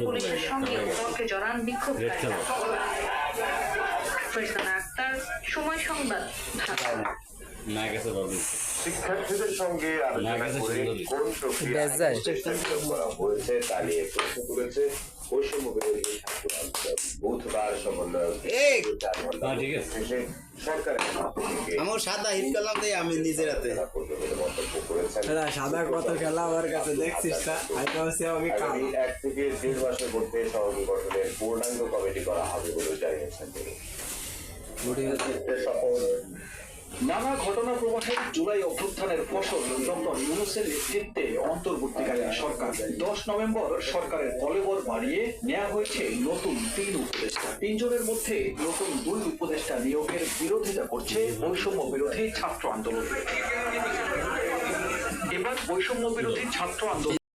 পুলিশের সঙ্গে তর্কে জড়ান বিক্ষোভকারীরা। ফেরজানা আক্তার, সময় সংবাদ, ঢাকা। শিক্ষার্থীদের সঙ্গে আলোচনা করে কোন প্রক্রিয়ায় করা হয়েছে তা নিয়ে প্রশ্ন তুলেছে বৈষম্য বিরোধী ছাত্র আন্দোলন। বুধবার সমন্বয়ক সরকারের আমার সাদা হিট করলাম তাই আমি নিজের হাতে মন্তব্য করেছেন সাদা কত খেলা আমার কাছে দেখছিস না আমি আগামী 1 থেকে 1.5 মাসের মধ্যে সহযোগী গঠনের পূর্ণাঙ্গ কমিটি করা হবে বলে জানিয়েছেন তিনি। নানা ঘটনা প্রবাহে জুলাই অভ্যুত্থানের ফসল ডক্টর ইউনূসের নেতৃত্বে অন্তর্বর্তীকালীন সরকার 10 নভেম্বর সরকারের কলেবর বাড়িয়ে নেওয়া হয়েছে নতুন 3 উপদেষ্টা। 3 জনের মধ্যে নতুন 2 উপদেষ্টা নিয়োগের বিরোধিতা করছে বৈষম্য বিরোধী ছাত্র আন্দোলন। এবার বৈষম্য বিরোধী ছাত্র আন্দোলন